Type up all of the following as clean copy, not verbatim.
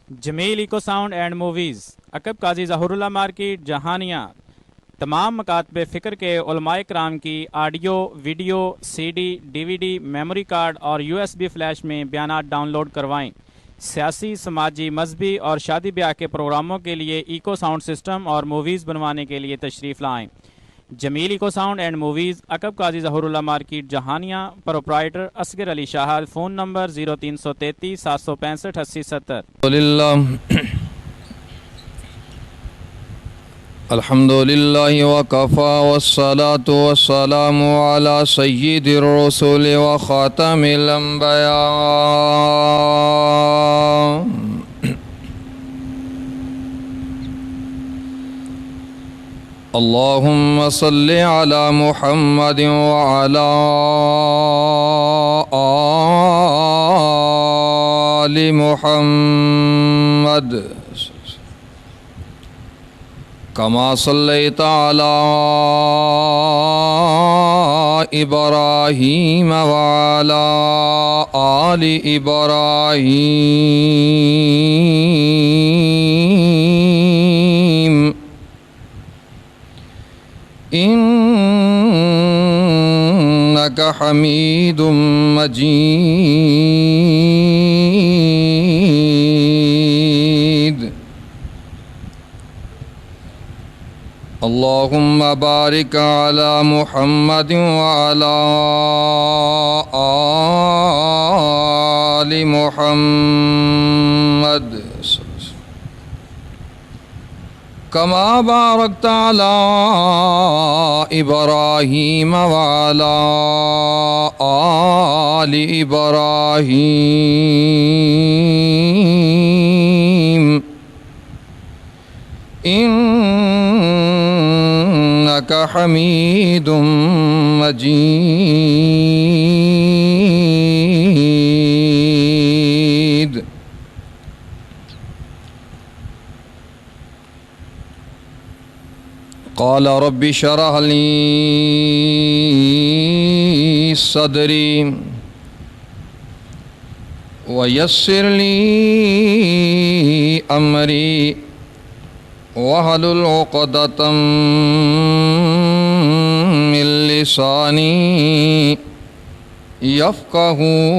Jamil echo sound and movies, عقب Qazi Zahoor Ullah market, Jahania. تمام مکاتب فکر کے علماء کرام کی audio, video, C D, D V D, memory card اور یو ایس بی فلیش میں بیانات ڈاؤن لوڈ کروائیں۔ سیاسی، سماجی، مذہبی اور شادی بیاہ کے پروگراموں کے لیے ایکو ساؤنڈ سسٹم اور موویز بنوانے کے لیے تشریف لائیں۔ جمیل ایکو ساؤنڈ اینڈ موویز، عقب Qazi Zahoor Ullah market, Jahania. Proprietor Asghar Ali Shahid. Phone number 0333 765 80 70۔ الحمد لله وكفى والصلاة والسلام على سيد الرسل وخاتم الأنبياء اللهم صل على محمد وعلى آل محمد كما صليت على إبراهيم وعلى آل إبراهيم إنك حميد مجيد اللهم بارك على محمد وعلى آل محمد كما باركت على إبراهيم وعلى آل إبراهيم إنك حميد مجيد قال رب اشرح لي صدري ويسر لي أمري واحلل عقدة من لساني يفقهوا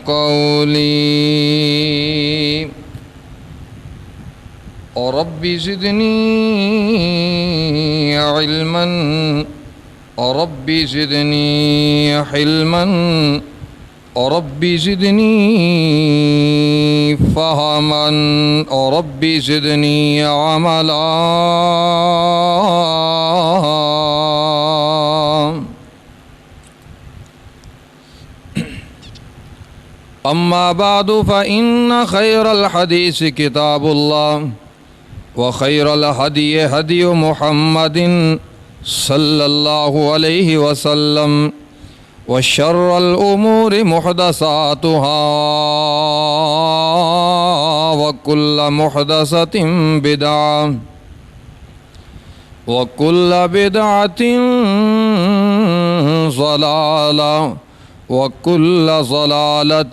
قولي رب زدني علما رب زدني حلما رب زدني فهما رب زدني عملا أما بعد فإن خير الحديث كتاب الله وخير الهدي هدي محمد صلى الله عليه وسلم وشر الأمور محدثاتها وكل محدثة بدعة وكل بدعة ضلالة وكل ضلالة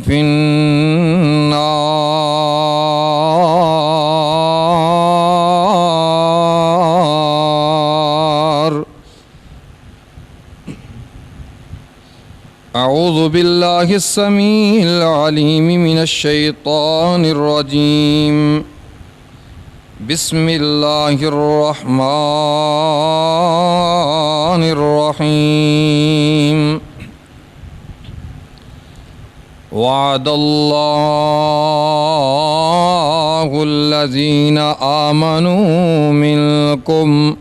في النار أعوذ بالله السميع العليم من الشيطان الرجيم بسم الله الرحمن الرحيم وعد الله الذين آمنوا منكم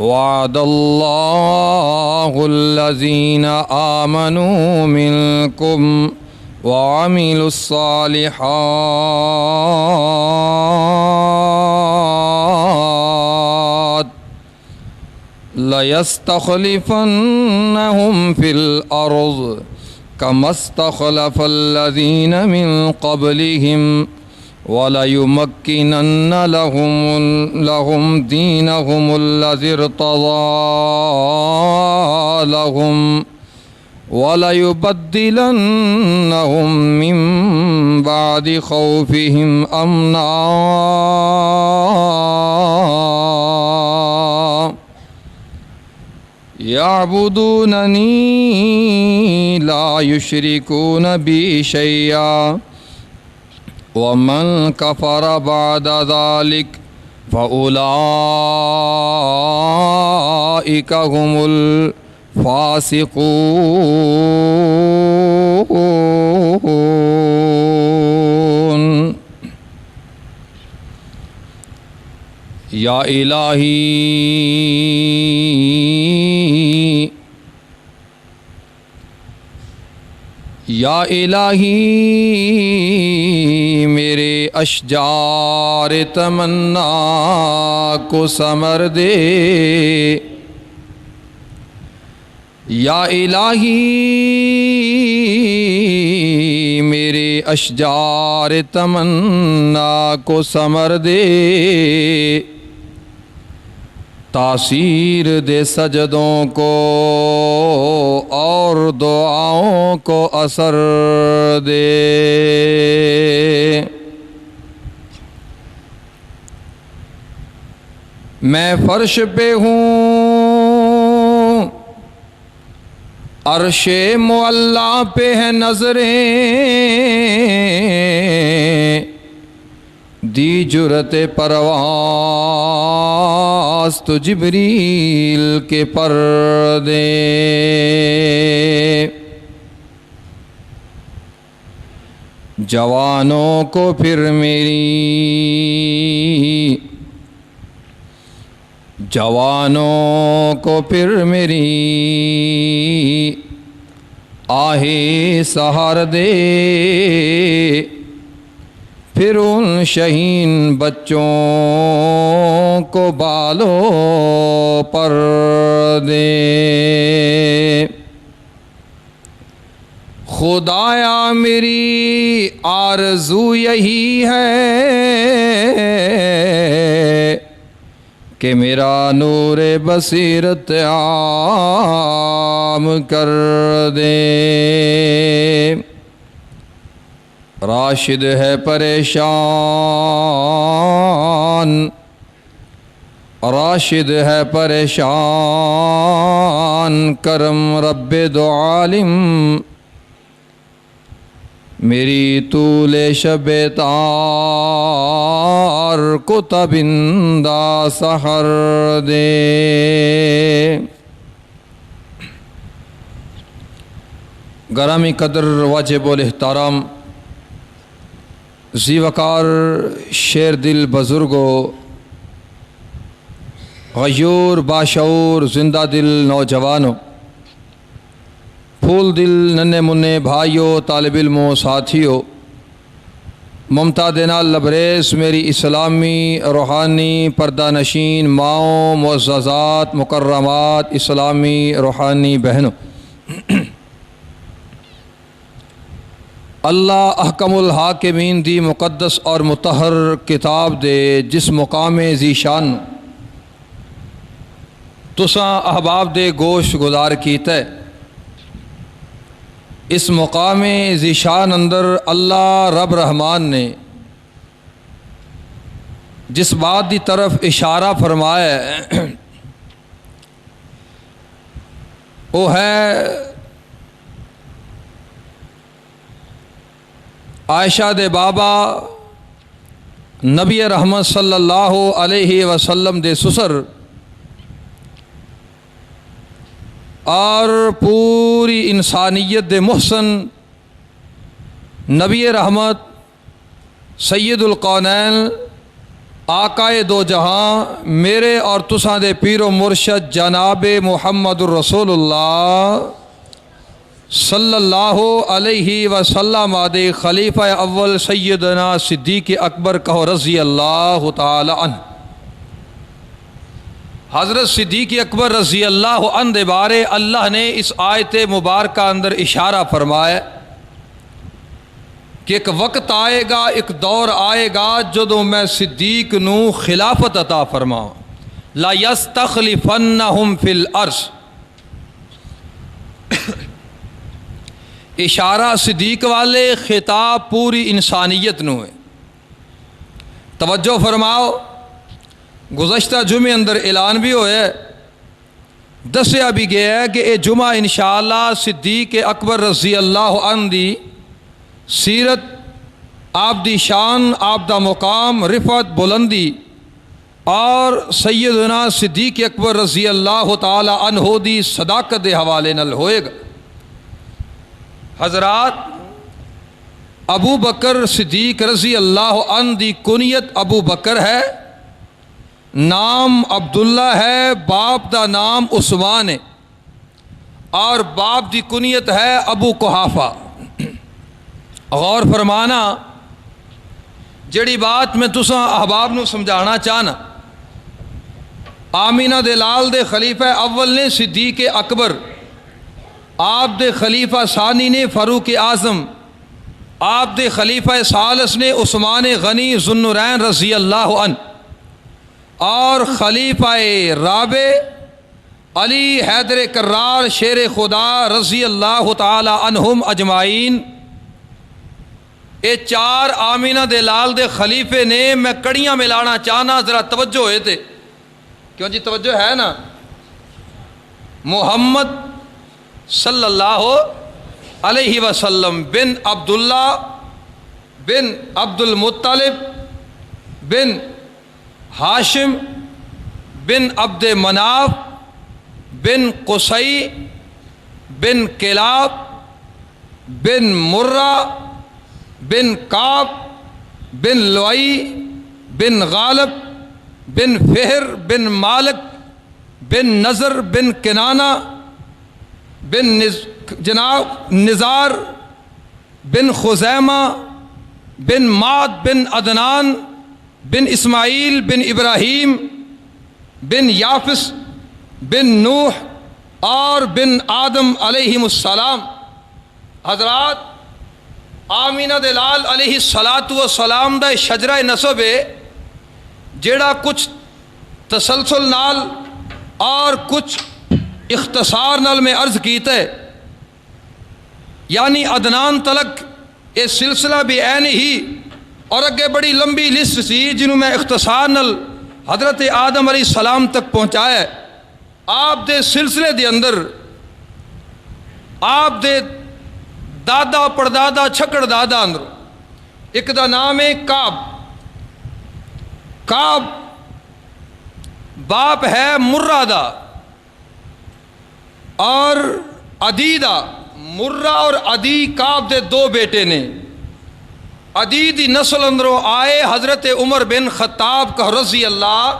وعد الله الذين آمنوا منكم وعملوا الصالحات ليستخلفنهم في الأرض كما استخلف الذين من قبلهم وَلَيُمَكِّنَنَّ لَهُمْ دِينَهُمُ الَّذِي ارْتَضَىٰ لَهُمْ وَلَيُبَدِّلَنَّهُم مِّن بَعْدِ خَوْفِهِمْ أَمْنًا يَعْبُدُونَنِي لَا يُشْرِكُونَ بِي شَيْئًا وَمَن كَفَرَ بَعْدَ ذَلِكَ فَأُولَٰئِكَ هُمُ الْفَاسِقُونَ۔ یا الہی یا الہی میرے اشجار تمنا کو ثمر دے، یا الہی میرے اشجار تمنا کو ثمر دے، تاثیر دے سجدوں کو اور دعاؤں کو اثر دے۔ میں فرش پہ ہوں، عرش معلیٰ پہ ہے نظریں، دی جرت پرواز تو جبریل کے پردے، جوانوں کو پھر میری آہے سہار دے، پھر ان شہین بچوں کو بالوں پر دے۔ خدایا میری آرزو یہی ہے کہ میرا نور بصیرت عام کر دے۔ راشد ہے پریشان کرم رب دو عالم، میری طول شب تار کو تبندہ سحر دے۔ گرامی قدر واجب الاحترام ذی وقار شیر دل بزرگوں، غیور باشعور زندہ دل نوجوانوں، پھول دل ننھے منع بھائیوں، طالب علموں، ساتھیوں، ممتا دینا لبریز میری اسلامی روحانی پردہ نشین ماؤں، معززات مکرمات اسلامی روحانی بہنوں، اللہ احکم الحاکمین دی مقدس اور مطہر کتاب دے جس مقام ذیشان تساں احباب دے گوشت گزار کیتا ہے، اس مقام ذیشان اندر اللہ رب رحمان نے جس بات دی طرف اشارہ فرمایا ہے وہ ہے عائشہ دے بابا نبی رحمت صلی اللہ علیہ وسلم دے سسر اور پوری انسانیت دے محسن نبی رحمت سید القونین آقائے دو جہاں میرے اور تساں دے پیر و مرشد جناب محمد الرسول اللہ صلی اللہ علیہ وسلم دے خلیفہ اول سیدنا صدیق اکبر کہو رضی اللہ تعالی عنہ، حضرت صدیق اکبر رضی اللہ عنہ دے بارے اللہ نے اس آیت مبارکہ اندر اشارہ فرمایا کہ ایک وقت آئے گا، ایک دور آئے گا جدوں میں صدیق نو خلافت عطا فرماؤں، لا یستخلفنہم فی الارض، اشارہ صدیق والے، خطاب پوری انسانیت نو ہے۔ توجہ فرماؤ، گزشتہ جمعے اندر اعلان بھی ہویا ہے، دسیا بھی گیا ہے کہ یہ جمعہ انشاءاللہ صدیق اکبر رضی اللہ عنہ دی سیرت، آپ دی شان، آپ دا مقام، رفعت، بلندی اور سیدنا صدیق اکبر رضی اللہ تعالی عنہ دی صداقت دے حوالے نال ہوئے گا۔ حضرات، ابو بکر صدیق رضی اللہ عنہ دی کنیت ابو بکر ہے، نام عبداللہ ہے، باپ دا نام عثمان ہے، اور باپ دی کنیت ہے ابو قحافہ۔ غور فرمانا، جڑی بات میں تساں احباب نو سمجھانا چاہنا، آمینہ دے لال دے خلیفہ اول نے صدیق اکبر، آپ دے خلیفہ ثانی نے فاروق اعظم، آپ دے خلیفہ ثالث نے عثمان غنی ذو النورین رضی اللہ عنہ، اور خلیفہ رابع علی حیدر کرار شیر خدا رضی اللہ تعالی عنہم اجمعین۔ یہ چار آمینہ دے لال دے خلیفے نے، میں کڑیاں ملانا چاہنا، ذرا توجہ ہوئے تھے، کیوں جی توجہ ہے نا؟ محمد صلی اللہ علیہ وسلم بن عبداللہ بن عبد المطلب بن ہاشم بن عبد مناف بن قصی بن کلاب بن مرہ بن کعب بن لؤی بن غالب بن فہر بن مالک بن نضر بن کنانہ بن جناب نزار بن خزیمہ بن معد بن عدنان بن اسماعیل بن ابراہیم بن یافس بن نوح اور بن آدم علیہم السلام۔ حضرات، آمینہ دے لال علیہ السلام دا شجرہ نسب ہے، جیڑا کچھ تسلسل نال اور کچھ اختصار نال میں عرض کیتا ہے، یعنی عدنان تلک یہ سلسلہ بھی این ہی، اور اگے بڑی لمبی لسٹ سی جنہوں میں اختصار نال حضرت آدم علیہ السلام تک پہنچایا ہے۔ آپ دے سلسلے دے اندر آپ دے دادا پردادا چھکڑ دادا اندر ایک دا نام ہے کعب۔ کعب باپ ہے مرہ دا اور عدی دا۔ مرہ اور عدی کعب دے دو بیٹے نے۔ عدی دی نسل اندروں آئے حضرت عمر بن خطاب کا رضی اللہ،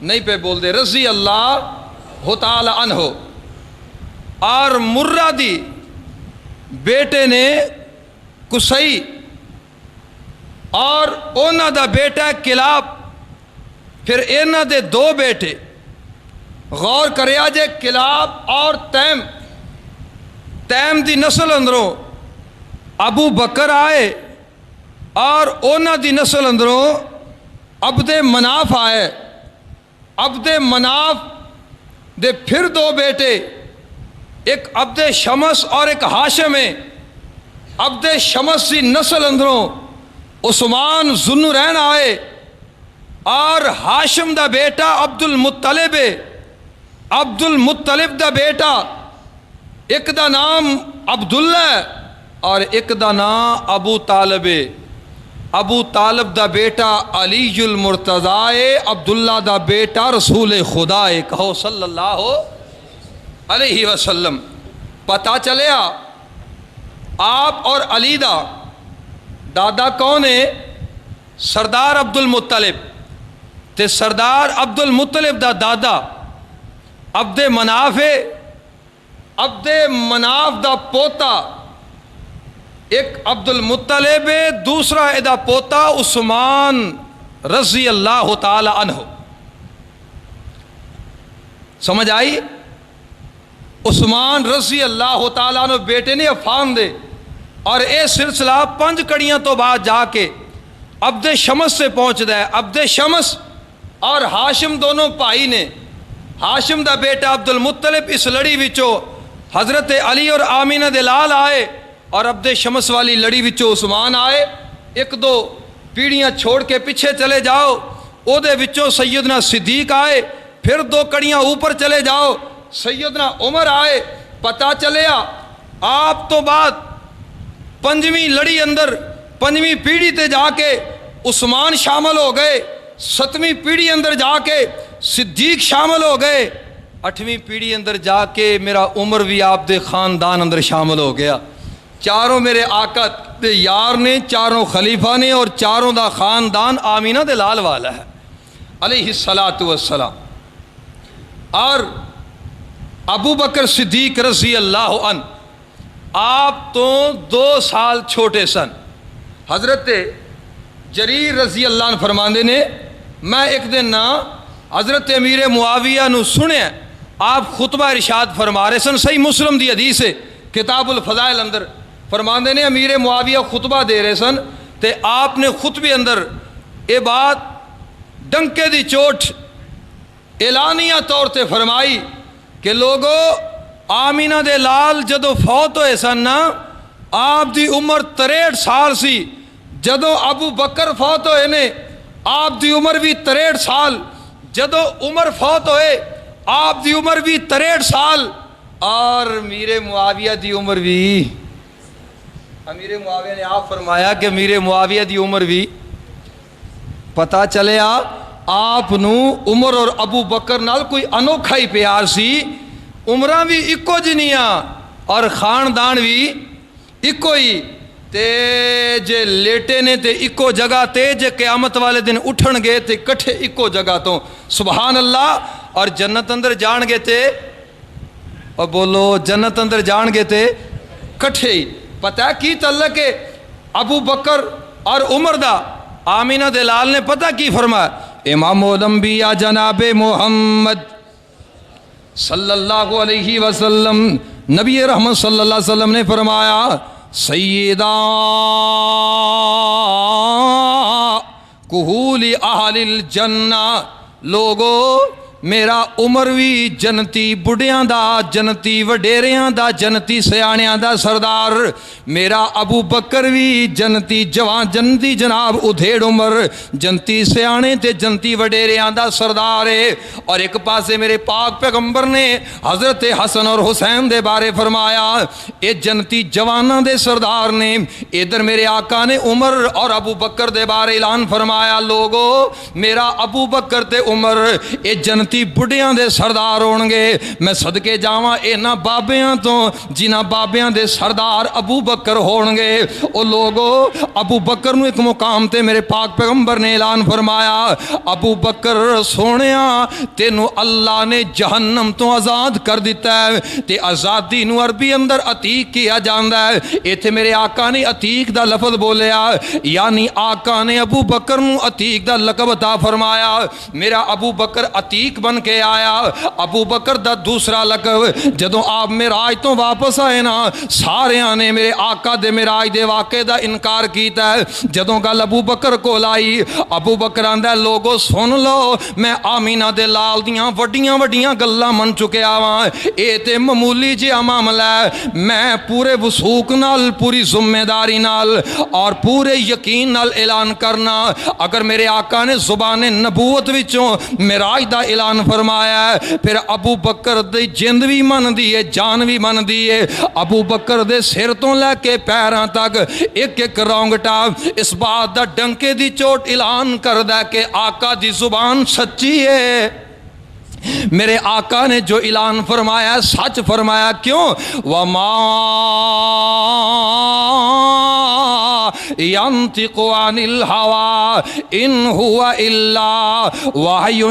نہیں پہ بول دے، رضی اللہ تعالی عنہ، اور مرہ دی بیٹے نے قصی، اور اونا دا بیٹا ہے کلاب۔ پھر اینا دے دو بیٹے، غور کریا جے، کلاب اور تیم۔ تیم دی نسل اندروں ابو بکر آئے، اور اونا دی نسل اندروں عبد مناف آئے۔ عبد مناف دے پھر دو بیٹے، ایک عبد شمس اور ایک ہاشم ہے۔ عبد شمس دی نسل اندروں عثمان ذو النورین آئے، اور ہاشم دا بیٹا عبد المطلب ہے۔ عبد المطلب دا بیٹا ایک دا نام عبداللہ ہے اور ایک دا نام ابو طالب ہے۔ ابو طالب دا بیٹا علی المرتضیٰ ہے، عبداللہ دا بیٹا رسول خدا ہے، کہو صلی اللہ علیہ وسلم۔ پتہ چلیا آپ اور علی دا دادا کون ہے؟ سردار عبد المطلب، تے سردار عبد المطلب دا دادا عبد مناف ہے۔ عبد مناف دا پوتا ایک عبد المطلب ہے، دوسرا ادا پوتا عثمان رضی اللہ تعالی عنہ۔ سمجھ آئی؟ عثمان رضی اللہ تعالیٰ عنہ بیٹے نے افان دے، اور اے سلسلہ 5 کڑیاں تو بعد جا کے عبد شمس سے پہنچ دا ہے۔ عبد شمس اور ہاشم دونوں بھائی نے۔ ہاشم دا بیٹا عبد المطلب اس لڑی وچوں حضرت علی اور آمینہ دے لال آئے اور عبد شمس والی لڑی وچوں عثمان آئے. ایک دو پیڑیاں چھوڑ کے پیچھے چلے جاؤ, او دے وچوں سیدنا صدیق آئے. پھر دو کڑیاں اوپر چلے جاؤ, سیدنا عمر آئے. پتہ چلیا آپ تو بعد پنجویں لڑی اندر پنجویں پیڑھی تے جا کے عثمان شامل ہو گئے, ستویں پیڑھی اندر جا کے صدیق شامل ہو گئے, اٹھویں پیڑھی اندر جا کے میرا عمر بھی آپ دے خاندان اندر شامل ہو گیا. چاروں میرے آقا دے یار نے, چاروں خلیفہ نے, اور چاروں دا خاندان آمینہ دے لال والا ہے علیہ الصلاۃ والسلام. اور ابو بکر صدیق رضی اللہ عنہ آپ تو 2 سال چھوٹے سن. حضرت جریر رضی اللہ عنہ فرماندے نے میں ایک دن نا حضرت امیر معاویہ نو سنیا آپ خطبہ ارشاد فرما رہے سن. صحیح مسلم دی حدیث ہے کتاب الفضائل اندر فرماندے نے امیر معاویہ خطبہ دے رہے سن تے آپ نے خطبے اندر یہ بات ڈنکے دی چوٹ اعلانیہ طور تے فرمائی کہ لوگو آمینہ دے لال جدو فوت ہوئے سن نا آپ دی عمر 63 سال سی. جدو ابو بکر فوت ہوئے نے آپ دی عمر بھی 63 سال. جدو عمر فوت ہوئے آپ دی عمر بھی 63 سال. اور امیر معاویہ دی عمر بھی, امیر معاویہ نے آپ فرمایا کہ امیر معاویہ دی عمر بھی, پتہ چلیا آپ نو عمر اور ابو بکر نال کوئی انوکھا ہی پیار سی. عمراں بھی اکو جنیاں اور خاندان بھی اکو ہی. تے جے لیٹے نے تے اکو جگہ تے, جے قیامت والے دن اٹھن گے تے کٹھے اکو جگہ تو سبحان اللہ. اور جنت اندر جان گے تے, اور بولو جنت اندر جان گے تے کٹھے ہی. پتہ ہے کی تعلق ہے ابو بکر اور عمر دا؟ آمینہ دے لال نے پتہ کی فرمایا, امام الانبیاء جناب محمد صلی اللہ علیہ وسلم نبی رحمت صلی اللہ علیہ وسلم نے فرمایا سیدہ کہول اہل الجنہ, لوگو میرا عمر بھی جنتی بڑھیاں دا, جنتی وڈیریاں دا, جنتی سیانیاں دا سردار. میرا ابو بکر بھی جنتی جوان, جنتی جناب ادھیڑ عمر, جنتی سیانے تے جنتی وڈیریاں دا سردار ہے. اور ایک پاسے میرے پاک پیغمبر نے حضرت حسن اور حسین دے بارے فرمایا اے جنتی جواناں دے سردار نے. ادھر میرے آقا نے عمر اور ابو بکر دے بارے اعلان فرمایا لوگو میرا ابو بکر تے عمر اے جنتی بڑھیاں دے سردار ہون گے. میں صدقے جاواں اینا بابیاں تو جنہ بابیاں دے سردار ابو بکر ہون گے. او لوگو ابو بکر نو ایک مقام تے میرے پاک پیغمبر نے اعلان فرمایا ابو بکر سونیا تینو اللہ نے جہنم تو آزاد کر دیتا ہے. تے آزادی نو عربی اندر عتیق کیا جاندا ہے. ایتھے میرے آقا نے عتیق دا لفظ بولیا, یعنی آقا نے ابو بکر نو عتیق دا لقب عطا فرمایا. میرا ابو بکر عتیق بن کے آیا. ابو بکر دا دوسرا لقب جدوں آپ معراج تو واپس آئے نا ساریاں نے میرے آقا دے معراج دے واقعے دا انکار کیتا ہے. جدوں گل ابو بکر کو لائی ابو بکر آندا لوگو سن لو میں آمینہ دے لال دیاں وڈیاں وڈیاں گلاں من چکیا واں, اے تے معمولی جہا معاملہ ہے. میں پورے وثوق نال پوری ذمہ داری نال اور پورے یقین نال اعلان کرنا اگر میرے آقا نے زبان نبوت وچوں معراج دا اعلان فرمایا ہے پھر ابو بکر دی جند بھی من دی ہے جان بھی من دی ہے. ابو بکر دے سر تو لے کے پیراں تک ایک ایک رونگٹا اس بات دا ڈنکے دی چوٹ اعلان کردا کہ آقا دی زبان سچی ہے. میرے آقا نے جو اعلان فرمایا سچ فرمایا. کیوں؟ وَمَا يَنْطِقُ عَنِ الْهَوَىٰ إِنْ هُوَ إِلَّا وَحْيٌ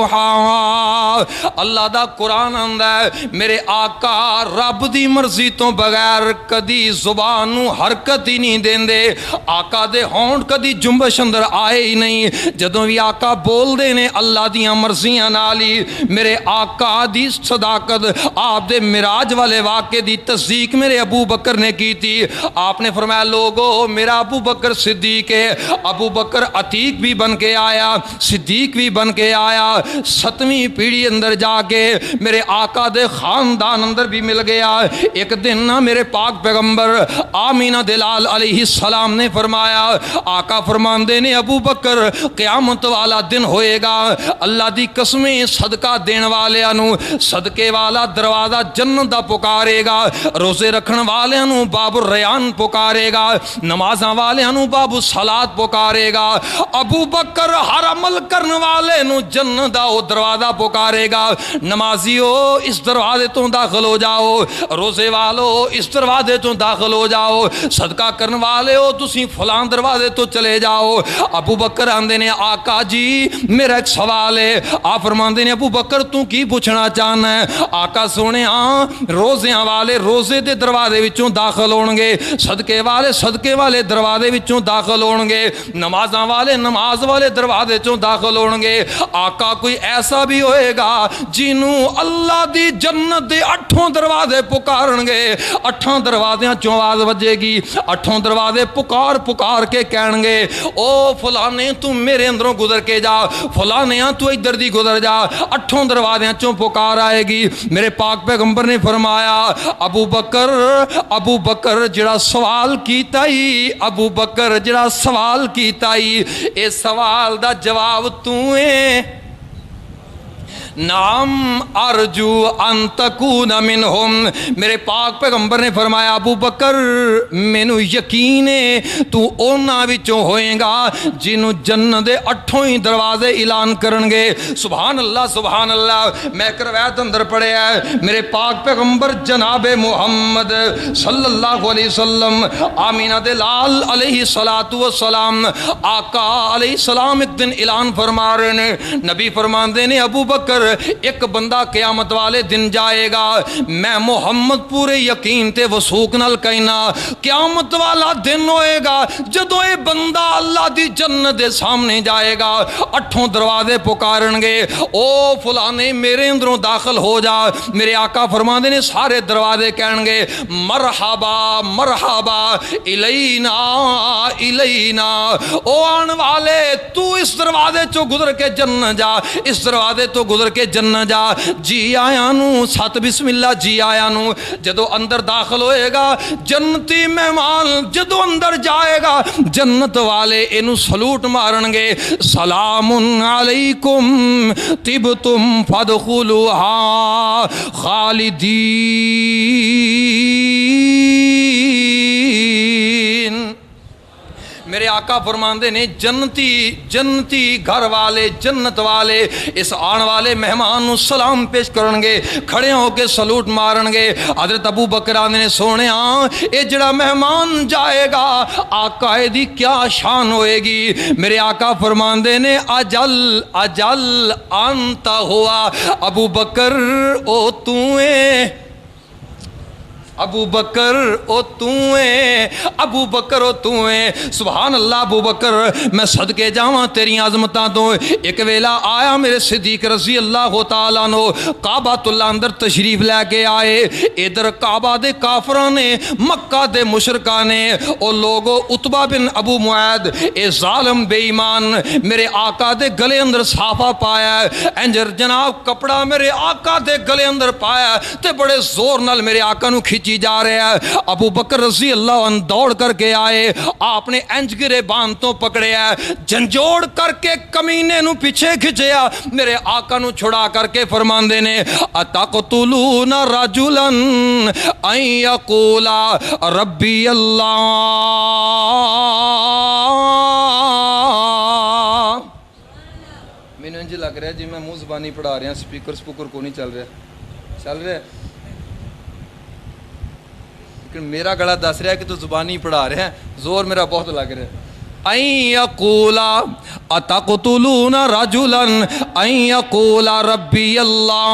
يُوحَىٰ. اللہ دا قرآن آندا ہے میرے آقا رب دی مرضی تو بغیر کدی زبان نو حرکت ہی نہیں دیندے. آقا دے ہونٹ کدی جنبش اندر آئے ہی نہیں. جدوں بھی آقا بول دے نے اللہ دیاں مرضیاں نالی. میرے آقا دی صداقت آپ دے معراج والے واقعے دی تصدیق میرے ابو بکر نے کی تھی. آپ نے فرمایا لوگو میرا ابو بکر صدیق ہے. ابو بکر عتیق بھی بن کے آیا, صدیق بھی بن کے آیا. ستویں پیڑھی اندر جا کے میرے آقا دے خاندان اندر بھی مل گیا۔ ایک دن نا میرے پاک پیغمبر آمینہ دلال علیہ السلام نے فرمایا، آقا فرماندے نے ابو بکر قیامت والا دن ہوئے گا، اللہ دی قسمیں صدقہ دین والیاں نو صدقے والا دروازہ جنت دا پکارے گا، روزے رکھن والیاں نو باب الریان پکارے گا، نمازاں والیاں نو باب الصلاۃ پکارے گا، ابو بکر ہر عمل کرن والے نو جنت دا او دروازہ پکارے گا، نمازیو اس دروازے تو داخل ہو جاؤ، روزے والو اس دروازے تو داخل ہو جاؤ، صدقہ کرن والے ہو تسی فلاں دروازے تو چلے جاؤ۔ ابو بکر آندے نے آقا جی میرا ایک سوال ہے۔ آپ فرماندے نے ابو بکر تو کی پوچھنا چاہنا ہے؟ آقا سونے روزیاں والے روزے دے دروازے وچوں داخل ہون گے، صدقے والے صدقے والے دروازے وچوں داخل ہون گے، نمازاں والے نماز والے دروازے چوں داخل ہون گے۔ آقا کوئی ایسا بھی ہوئے گا جنوں اللہ دی جنت دے 8 دروازے پکارن گے، 8 دروازیاں چوں آواز وجے گی، 8 دروازے پکار پکار کے کہن گے او فلانے تو میرے اندروں گزر کے جا، فلانے تو ادھر دی گزر جا، 8 دروازیاں چوں پکار آئے گی۔ میرے پاک پیغمبر نے فرمایا ابو بکر جڑا سوال کیتا ہی، ابو بکر جڑا سوال کیتا ہی، اے سوال دا جواب تو ہے نام ارجو ان تکون منہم۔ میرے پاک پیغمبر نے فرمایا ابو بکر مینو یقین ہے تو اونا وچوں ہوئے گا جنوں جنت دے 8 ہی دروازے اعلان کرن گے۔ سبحان اللہ سبحان اللہ۔ میں ایک روایت اندر پڑھیا ہے میرے پاک پیغمبر جناب محمد صلی اللہ علیہ وسلم آمینہ دے لال علیہ السلام آقا علیہ السلام ایک دن اعلان فرما رہے نے، نبی فرماندے نے ابو بکر ایک بندہ قیامت والے دن جائے گا، میں محمد پورے یقین تے وثوق نال کہنا قیامت والا دن ہوئے گا جدو اے بندہ اللہ دی جنت دے سامنے جائے گا، 8 دروازے پکارن گے او فلانے میرے اندروں داخل ہو جا، میرے آقا فرماندے نے سارے دروازے کہن گے مرحبا مرحبا الینا الینا، او آن والے تو اس دروازے چو گزر کے جنت جا، اس دروازے تو گزر کے جنت جا، جی آیا نو سات بسم اللہ جی آیا نو۔ جدو اندر داخل ہوئے گا جنتی مہمان جدو اندر جائے گا جنت والے اینو سلوٹ مارن گے، سلام علیکم طبتم فادخلوہا خالدین۔ میرے آقا فرماندے نے جنتی گھر والے جنت والے اس آن والے مہمان نو سلام پیش کرن گے، کھڑے ہو کے سلوٹ مارن گے۔ حضرت ابو بکر نے سونے اے جڑا مہمان جائے گا آقا دی کیا شان ہوئے گی؟ میرے آقا فرماندے نے اجل انت ہوا، ابو بکر او تو ہے، ابو بکر او تو ہے، ابو بکر او تو ہے۔ سبحان اللہ ابو بکر میں صدقے جاواں تیری عظمتاں تو۔ ایک ویلا آیا میرے صدیق رضی اللہ تعالیٰ عنہ کعبہ اللہ اندر تشریف لے کے آئے، ادھر کعبہ دے کافراں نے مکہ دے مشرکاں نے او لوگو عتبہ بن ابو معید اے ظالم بے ایمان میرے آقا دے گلے اندر صافہ پایا ہے، انجر جناب کپڑا میرے آقا دے گلے اندر پایا تے بڑے زور نال میرے آقا نو کھچی جا رہے ہیں۔ ابو بکر رضی اللہ عنہ دوڑ کر کے آئے، آپ نے انج گرے باندھ تو پکڑے ہیں، جھنجھوڑ کر کے کمینے نو پیچھے کھچیا، میرے آقا نو چھڑا کر کے فرماندے نے اتقتلون رجلا ان یقول ربی اللہ۔ میں نے انج لگ رہا ہے جی میں منہ زبانی پڑھا رہا ہوں، سپیکر کو نہیں چل رہا ہے، لیکن میرا گلا دس رہا ہے کہ تو زبانی پڑھا رہا ہے، زور میرا بہت لگ رہا ہے۔ این یقولا اتقتلون رجلا این یقول ربی اللہ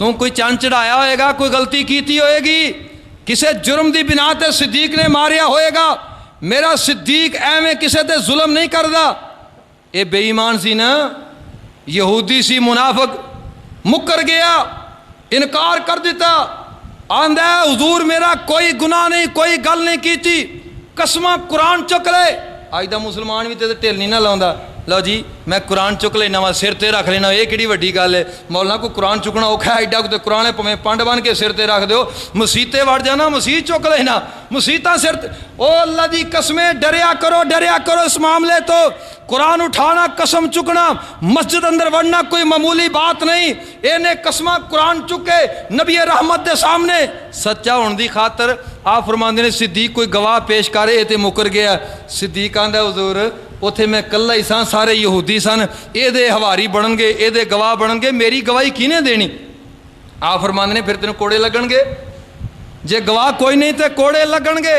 تو کوئی چند چڑھایا ہوئے گا, کوئی غلطی کیتی ہوئے گی, کسے جرم دی بنا تے صدیق نے ماریا ہوئے گا. میرا صدیق ایویں کسے تے ظلم نہیں کردا. اے بے ایمان سی نا, یہودی سی, منافق, مکر گیا, انکار کر دیتا, آندا ہے حضور میرا کوئی گناہ نہیں, کوئی گل نہیں کیتی, قسمہ قرآن چک لے. اج دا مسلمان بھی تے ٹھل نہیں نہ لاوندا, لو جی میں قرآن چک لینا وا, سر تے رکھ لینا, یہ کیڑی وڈی گل ہے, مولانا کو قرآن چکنا اوکھا ہے, ایڈا کو قرآن ہے پویں پنڈ بن کے سر تے رکھ دیو, مسیتے وڑ جانا, مسیت چک لینا, مسیتاں سر تے. او اللہ دی قسمیں ڈریا کرو اس معاملے تو. قرآن اٹھانا, قسم چکنا, مسجد اندر وڑنا کوئی معمولی بات نہیں. اینے قسمہ قرآن چکے نبی رحمت دے سامنے سچا ہون دی خاطر. آپ فرماندے نے صدیق کوئی گواہ پیش کرے تے مکر گیا. صدیق آندا حضور اوتھے میں کلا ہی ساں, سارے یہودی سن, اے دے ہواری بنن گے, اے دے گواہ بنن گے, میری گواہی کینے دینی؟ آپ فرماندے نے پھر تینوں کوڑے لگن گے, جے گواہ کوئی نہیں تے کوڑے لگن گے.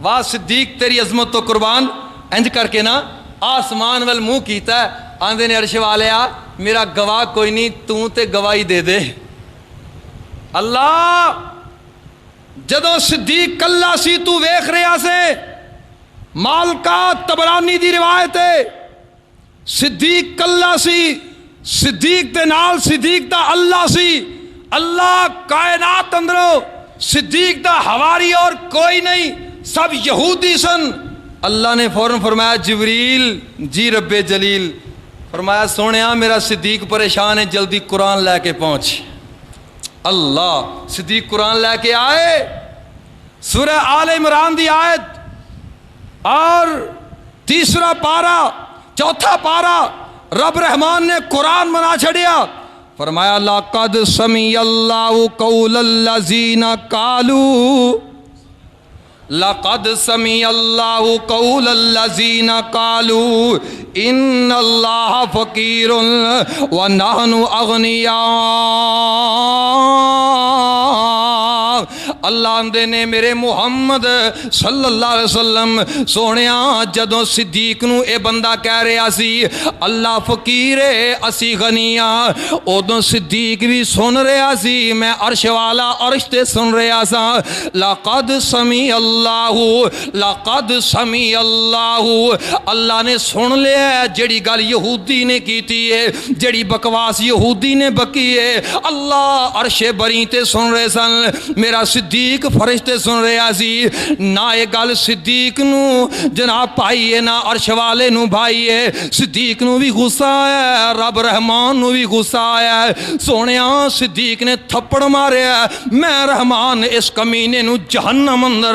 واہ صدیق تیری عظمت تو قربان. انج کر کے نا آسمان وال منہ کیتا ہے, آندے نے عرش والیا میرا گواہ کوئی نہیں, تو تے گواہی دے دے. اللہ جدو صدیق کلا سی تو ویکھ رہا سے, مالکا تبرانی دی روایت ہے, صدیق کلا سی, صدیق دے نال صدیق دا اللہ سی, اللہ کائنات اندروں صدیق دا حواری اور کوئی نہیں, سب یہودی سن. اللہ نے فوراً فرمایا جبریل جی رب جلیل, فرمایا سونیا میرا صدیق پریشان ہے, جلدی قرآن لے کے پہنچ. اللہ صدیق قرآن لے کے آئے, سورہ آل عمران دی آیت اور تیسرا پارا, چوتھا پارا, رب رحمان نے قرآن بنا چھڑیا. فرمایا لقد سمع اللہ قول الذین قالوا, لقد سمع اللہ قول الذین قالوا ان اللہ فقیر ونحن اغنیاء. اللہ دے نے میرے محمد صلی اللہ علیہ وسلم سونیا جدوں صدیق نو اے بندہ کہہ رہا سی اللہ فقیر ہے اسی غنیاں, ادوں صدیق بھی سن رہا سی, میں عرش والا عرش تے سن رہا سا. لقد سمع اللہ, لقد سمع اللہ, اللہ نے سن لیا جڑی گل یہودی نے کیتی ہے, جڑی بکواس یہودی نے بکی ہے, اللہ عرش بری تے سن رہے سن, میرا صدیق فرشتے سن رہا سی. نہ یہ گل صدیق نو جناب پائی ہے, نہ عرش والے نو بھائی ہے, صدیق نو بھی غصہ آیا, رب رحمان نو بھی غصہ آیا. سونیا صدیق نے تھپڑ ماریا, میں رحمان اس کمینے نو جہنم اندر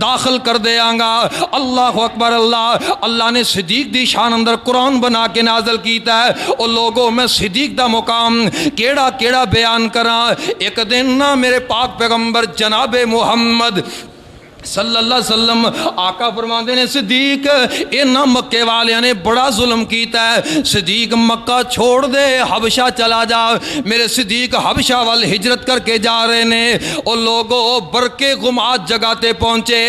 داخل کر دیاں گا. اللہ اکبر اللہ. اللہ نے صدیق دی شان اندر قرآن بنا کے نازل کیتا ہے. او لوگوں میں صدیق دا مقام کیڑا کیڑا بیان کراں. ایک دن نہ میرے پاک پیغمبر جناب محمد صلی اللہ علیہ وسلم آقا فرماندے نے صدیق انہاں مکے والیاں نے بڑا ظلم کیتا ہے, صدیق مکہ چھوڑ دے, حبشہ چلا جا. میرے صدیق حبشہ وال ہجرت کر کے جا رہے نے. او لوگوں برکے غمات جگہ تے پہنچے,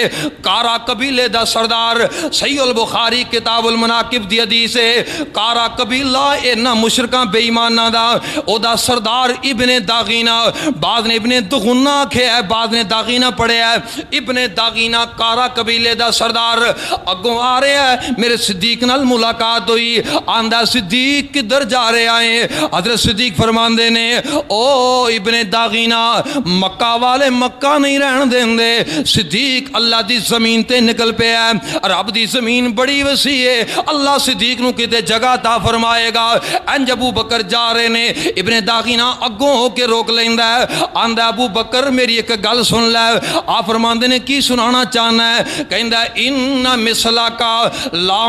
کارا قبیلے دا سردار, صحیح البخاری کتاب المناقب دی حدیث ہے, کارا قبیلہ انہاں مشرکاں بے ایماناں دا, او دا سردار ابن داغینہ, بعد نے ابن دغنہ آکھیا ہے, بعد نے داغینہ پڑھیا ہے. ابن داغینہ کارا قبیلے دا سردار اگوں آ رہا ہے, میرے صدیق نال ملاقات ہوئی. آندا صدیق کدھر جا رہے آئے؟ حضرت صدیق فرماندے نے او ابن داغینہ مکہ والے مکہ نہیں رہن دین دے. صدیق اللہ دی زمین تے نکل پیا ہے, رب دی زمین بڑی وسیع ہے, اللہ صدیق نو کتے جگہ عطا فرمائے گا. انج ابو بکر جا رہے نے, ابن داغینہ اگوں ہو کے روک لیندا ہے. آندا ابو بکر میری ایک گل سن لے. آپ فرماندے نے کی سنانا چاہنا ہے؟ کہندا ان مثلا کا لا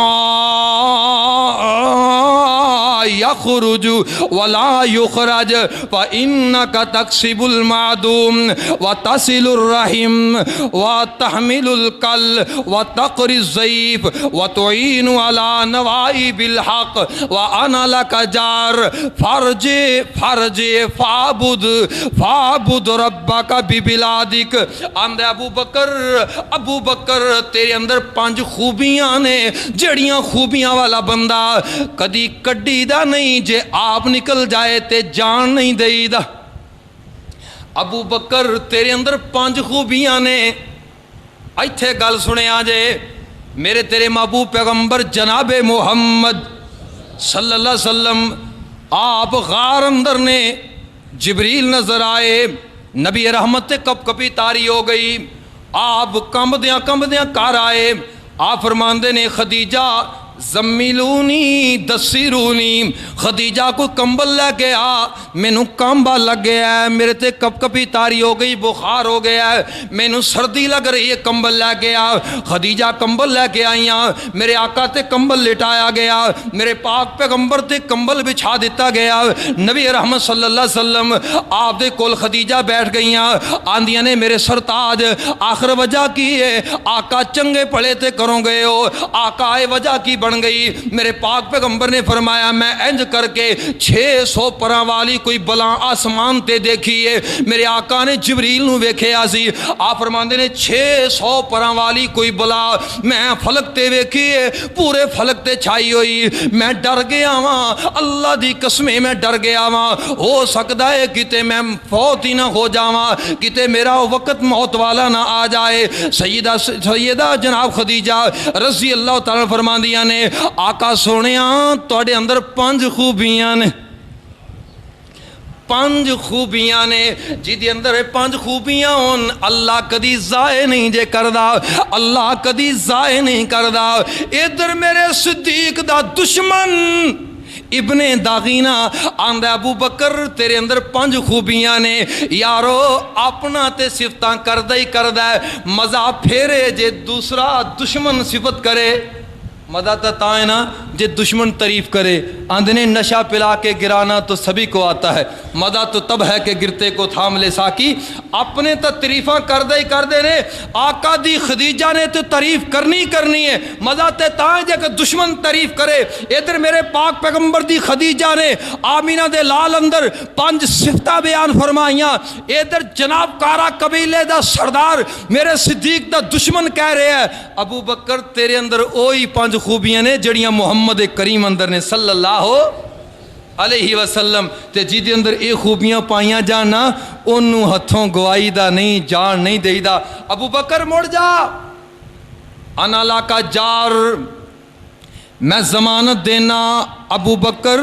یخرج ولا یخرج فانک تکسب المعدوم وتصل الرحم وتحمل الکل وتقری الضیف وتعین علی نوائب الحق وانا لک جار فرج فاعبد ربک ببلادک. آندے ابو بکر تیرے اندر 5 خوبیاں نے جڑیاں خوبیاں والا بندہ کدی کڈی دا نہیں, جے آپ نکل جائے تے جان نہیں دئی دا. ابو بکر تیرے اندر 5 خوبیاں نے. ایتھے گل سنیا جے, میرے تیرے محبوب پیغمبر جناب محمد صلی اللہ علیہ وسلم آپ غار اندر نے, جبریل نظر آئے, نبی رحمت کپ کپی تاری ہو گئی, آپ کمبدیاں کار آئے. آپ فرماندے نے خدیجہ زمیلونی دسیرونی, خدیجہ کو کمبل لے کے آ, مینوں کامبا لگ گیا ہے, میرے تے کپ کپی تاری ہو گئی, بخار ہو گیا ہے, مینوں سردی لگ رہی ہے, کمبل لے کے آ. خدیجہ کمبل لے کے آئیاں, میرے آقا تے کمبل لٹایا گیا, میرے پاک پیغمبر تے کمبل بچھا دیتا گیا. نبی رحمت صلی اللہ علیہ وسلم آپ دے کول خدیجہ بیٹھ گئیاں, آندیاں نے میرے سرتاج آخر وجہ کی ہے, آقا چنگے پڑے تے کروں گئے ہو, آقا اے وجہ کی بن گئی. میرے پاک پیغمبر نے فرمایا میں انج کر کے 600 پراں والی کوئی بلا آسمان تے دیکھی ہے. میرے آقا نے جبریل نو ویکھیا سی, آپ فرماندے نے 600 پراں والی کوئی بلا میں فلک تے ویکھی ہے, پورے فلک تے چھائی ہوئی. میں ڈر گیا واں, اللہ دی قسمیں میں ڈر گیا واں, ہو سکدا ہے کتے میں فوت ہی نہ ہو جاواں, کتے میرا وقت موت والا نہ آ جائے. سیدہ جناب خدیجہ رضی اللہ تعالیٰ فرماندیاں نے آقا سونیاں تواڈے اندر 5 خوبیاں نے, 5 خوبیاں نے, جی اندر 5 خوبیاں ہون اللہ کدی ضائع نہیں جے کردا, اللہ کدی ضائع نہیں کردا. ادھر میرے صدیق دا دشمن ابن داغینہ آندا ابو بکر تیرے اندر 5 خوبیاں نے, یارو اپنا تے صفتاں کردا ہی کردا ہے, مزہ پھیرے جے دوسرا دشمن صفت کرے, مزہ تا ہے نا جے دشمن تعریف کرے. آندے نے نشہ پلا کے گرانا تو سبھی کو آتا ہے, مزہ تو تب ہے کہ گرتے کو تھام لے ساکی. اپنے تو تعریفاں کردے ہی کردے نے, آقا دی خدیجہ نے تو تعریف کرنی ہے, مزہ تے تا ہے جے کہ دشمن تعریف کرے. ادھر میرے پاک پیغمبر دی خدیجہ نے آمینہ دے لال اندر 5 صفتہ بیان فرمائیاں. ادھر جناب کارا قبیلے دا سردار میرے صدیق دا دشمن کہہ رہے ہیں ابو بکر تیرے اندر اوہی 5 خوبیاں نے جڑیاں محمد کریم اندر نے صلی اللہ علیہ وسلم, تے جی دے اندر اے خوبیاں پائیاں جانا انہوں ہتھوں گوائی دا نہیں, جان نہیں دئی دا. ابو بکر مڑ جا, انا لاکا جار, میں ضمانت دینا ابو بکر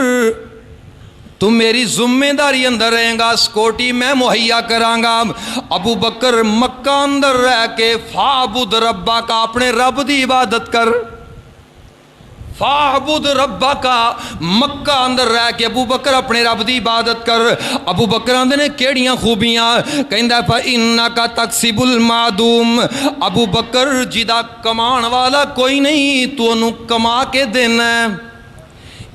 تو میری ذمہ داری اندر رہیں گا, سکوٹی میں مہیا کران گا. ابو بکر مکہ اندر رہ کے فعبد ربا کا, اپنے رب دی عبادت کر, فاعبد ربا کا, مکہ اندر رہ کے ابو بکر اپنے رب دی عبادت کر. ابو بکر آندے نے کیڑیاں خوبیاں, کہندا فَإِنَّكَ تَكْسِبُ الْمَعْدُومَ, ابو بکر جدا کمان والا کوئی نہیں, تو انہوں کما کے دینا ہے.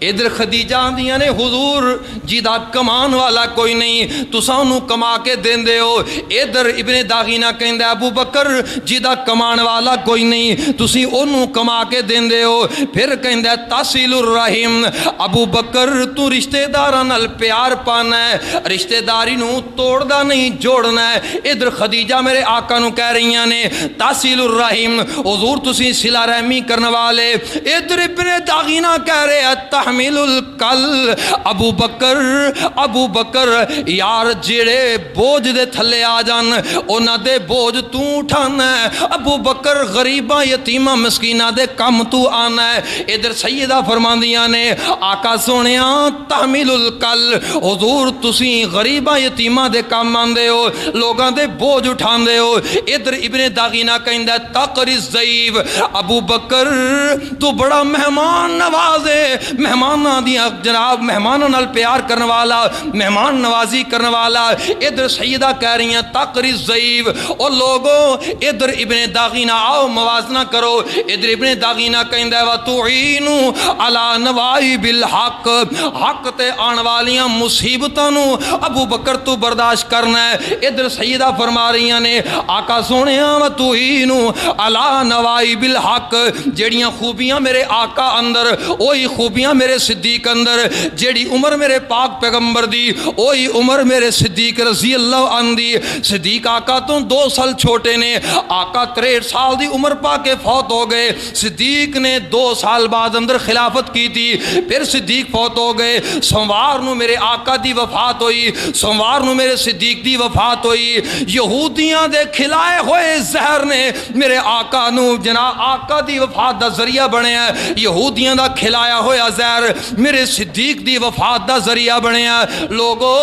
ادھر خدیجہ آندیاں نے حضور جیدہ کمان والا کوئی نہیں, تساں انہوں کما کے دین دے ہو. ادھر ابن داغینہ کہندہ ابو بکر جیدہ کمان والا کوئی نہیں, تسی انہوں کما کے دین دے ہو. پھر کہندہ تاسیل الرحیم, ابو بکر تو رشتہ داران نال پیار پانا ہے, رشتہ داری نو توڑ دا نہیں جوڑنا ہے. ادھر خدیجہ میرے آقا نو کہہ رہی ہیں نے تاسیل الرحیم, حضور تسی صلہ رحمی کرنے والے. ادھر ابن داغینہ کہہ رہے ہیں تحمیل الکل, ابو بکر یار جڑے بوجھ دے تھلے آ جان اونا دے بوجھ تو اٹھانا ہے. ابو بکر غریباں یتیماں مسکیناں دے کم تو آنا ہے. ادھر سیدہ فرماندیاں نے آقا سونیاں تحمیل الکل, حضور تسی غریباں یتیماں دے کم آندے ہو, لوگاں دے بوجھ اٹھاندے ہو. ادھر ابن داغینہ کہندہ تقری الضیف, ابو بکر تو بڑا مہمان نواز ہے, مہماناں دیا جناب مہماناں نال پیار کرنے والا, مہمان نوازی کرنے والا. ادھر سیدہ کہہ رہی ہیں تقری الضیف, اور لوگوں ادھر ابن داغینہ آؤ موازنہ کرو. ادھر ابن داغینہ کہندہ وَتُعِینُ عَلَى نَوَائِبِ الْحَقِّ, حق تے آن والیاں مصیبتاں نو ابو بکر تو برداشت کرنا ہے. ادھر سیدہ فرما رہی ہیں نے آقا سونیاں وَتُعِینُ عَلَى نَوَائِبِ الْحَقِّ, جڑیاں خوبیاں میرے آقا اندر وہی خوبیاں میرے صدیق اندر جیڑی عمر میرے پاک پیغمبر دی وہی عمر میرے صدیق رضی اللہ عنہ دی. صدیق آقا تو 2 سال چھوٹے نے. آقا 63 سال دی عمر پا کے فوت ہو گئے. صدیق نے 2 سال بعد اندر خلافت کی تھی. پھر صدیق فوت ہو گئے. سوموار نو میرے آقا دی وفات ہوئی. سوموار نو میرے صدیق دی وفات ہوئی. یہودیاں دے کھلائے ہوئے زہر نے میرے آقا نو جناب آقا دی وفات دا ذریعہ بنیا. یہودیاں دا کھلایا ہویا زہر میرے صدیق دی وفات دا ذریعہ بنیا. لوگو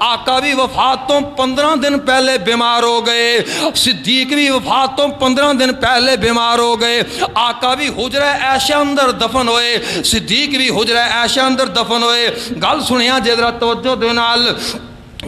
آقا بھی وفات تو 15 دن پہلے بیمار ہو گئے. صدیق بھی وفات تو 15 دن پہلے بیمار ہو گئے. آقا بھی حجرہ عائشہ اندر دفن ہوئے. صدیق بھی حجرہ عائشہ اندر دفن ہوئے. گل سنیا جے ذرا توجہ دے نال.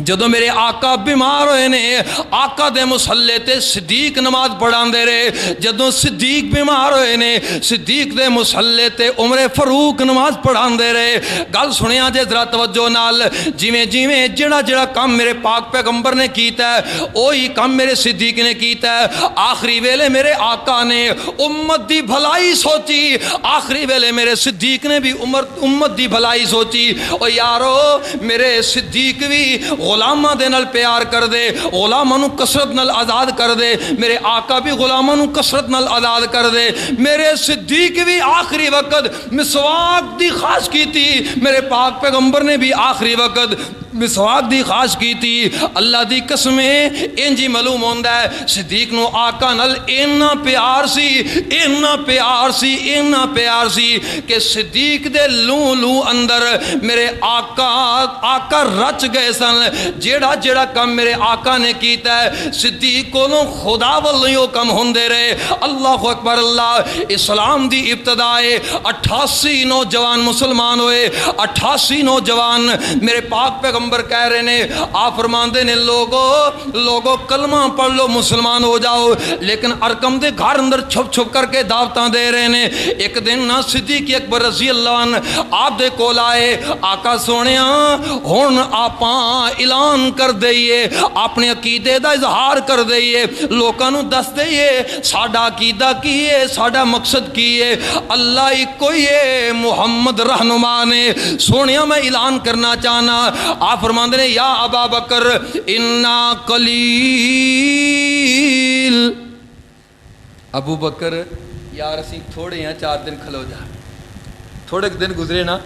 جدو میرے آقا بیمار ہوئے نے آقا دے مصلے تے صدیق نماز پڑھان دے رہے. جدو صدیق بیمار ہوئے نے صدیق دے مصلے تے عمر فاروق نماز پڑھان دے رہے. گل سنیا جے ذرا توجہ نال. جویں جویں جڑا کام میرے پاک پیغمبر نے کیتا ہے وہی کام میرے صدیق نے کیتا ہے. آخری ویلے میرے آقا نے امت دی بھلائی سوچی. آخری ویلے میرے صدیق نے بھی امت دی بھلائی سوچی. او یارو میرے صدیق بھی غلاماں دے نال پیار کر دے, غلاماں نو کثرت نال آزاد کر دے. میرے آقا بھی غلاماں نو کثرت نال آزاد کر دے. میرے صدیق بھی آخری وقت مسواک دی خواہش کی تھی. میرے پاک پیغمبر نے بھی آخری وقت مسواک دی خواہش کی تھی. اللہ دی قسمیں انجی معلوم ہوندا ہے صدیق نو آقا نال اینا پیار سی, اینا پیار سی, اینا پیار سی کہ صدیق دے لوں اندر میرے آقا رچ گئے سن. جیڑا کم میرے آقا نے کیتا ہے صدیق کو خدا والوں کم ہوندے رہے. اللہ اکبر اللہ. اسلام دی ابتدائے 88 نوجوان مسلمان ہوئے. 88 نوجوان میرے پاک پیغمبر کہہ رہے نے آپ فرماندے نے لوگو کلمہ پڑھ لو مسلمان ہو جاؤ. لیکن ارکم دے گھر اندر چھپ کر کے دعوتاں دے رہے نے. ایک دن نا صدیق اکبر رضی اللہ عنہ آپ دے کول آئے. آقا سونیا ہن آپاں اعلان کر دئیے, اپنے عقیدے دا اظہار کر دئیے, لوکاں نو دس دئیے ساڈا عقیدہ کی ہے, ساڈا مقصد کی ہے. اللہ ایک ہی ہے, محمد رہنما نے. سونیا میں اعلان کرنا چاہنا. آپ فرماندے نے یا ابا بکر انا قلیل. ابو بکر یار اسی تھوڑے ہیں 4 دن کھلو جا. تھوڑے دن گزرے نا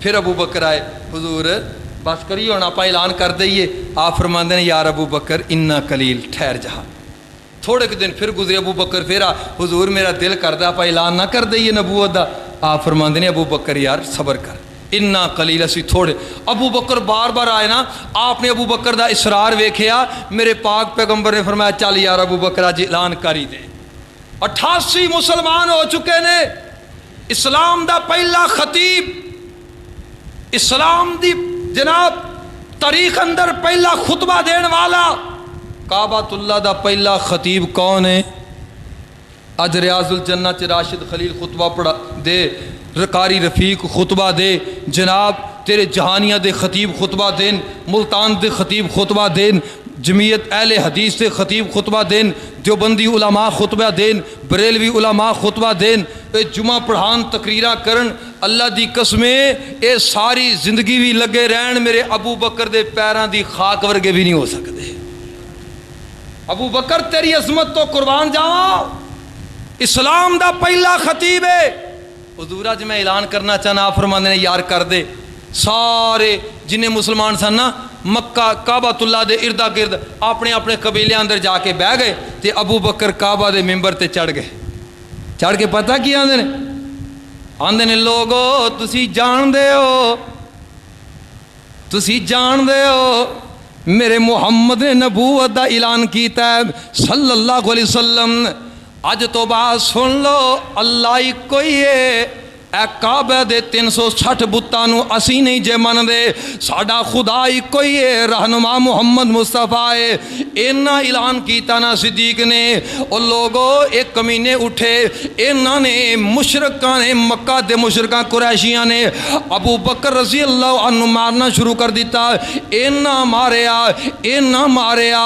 پھر ابو بکر آئے. حضور بس کریے ہونا آپ اعلان کر دئیے. آپ فرماندے نے یار ابو بکر انا قلیل ٹھہر جا. تھوڑے دن پھر گزرے. ابو بکر پھر حضور میرا دل کردا آپ اعلان نہ کر دئیے نبوت دا. آپ فرماندے نے ابو بکر یار صبر کر, انا قلیل اسی تھوڑے. ابو بکر بار بار آئے نا. آپ نے ابو بکر دا اصرار ویکھیا. میرے پاک پیغمبر نے فرمایا چل یار ابو بکر اج اعلان کر ہی دے. 88 مسلمان ہو چکے نے. اسلام دا پہلا خطیب, اسلام دی جناب تاریخ اندر پہلا خطبہ دین والا کعبۃ اللہ دا پہلا خطیب کون ہے؟ اج ریاض الجنہ چ راشد خلیل خطبہ پڑھا دے, قاری رفیق خطبہ دے, جناب تیرے جہانیہ دے خطیب خطبہ دین, ملتان دے خطیب خطبہ دین, جمعیت اہل حدیث دے خطیب خطبہ دین, دیوبندی علماء خطبہ دین, بریلوی علماء خطبہ دین, جمعہ پڑھان تقریرہ کرن. اللہ دی قسمیں اے ساری زندگی بھی لگے رہن میرے ابو بکر دے پیراں دی خاک ورگے بھی نہیں ہو سکتے. ابو بکر تیری عظمت تو قربان جاواں. اسلام دا پہلا خطیب ہے. حضور اج میں اعلان کرنا چاہنا. آپ فرماندے نے یار کر دے. سارے جنہیں مسلمان سن نا مکہ کعبۃ اللہ دے اردا گرد اپنے اپنے قبیلے اندر جا کے بہ گئے تے ابو بکر کعبہ دے ممبر تے چڑھ گئے. چڑھ کے پتہ کی آندے نے لوگو تسی جان دے ہو میرے محمد نے نبوت دا اعلان کیتا ہے صلی اللہ علیہ وسلم. اج تو بعد سن لو اللہ ہی کوئی ہے. اے کعبہ دے 360 بتاں نو اسی نہیں جے من دے. ساڈا خدا ہی کوئی ہے, رہنما محمد مصطفیٰ ہے. اینا اعلان کیتا نا صدیق نے. او لوگو ایک کمینے اٹھے. اینا نے مشرکاں نے مکہ دے مشرکاں قریشیاں نے ابو بکر رضی اللہ عنہ مارنا شروع کر دیتا. اینا ماریا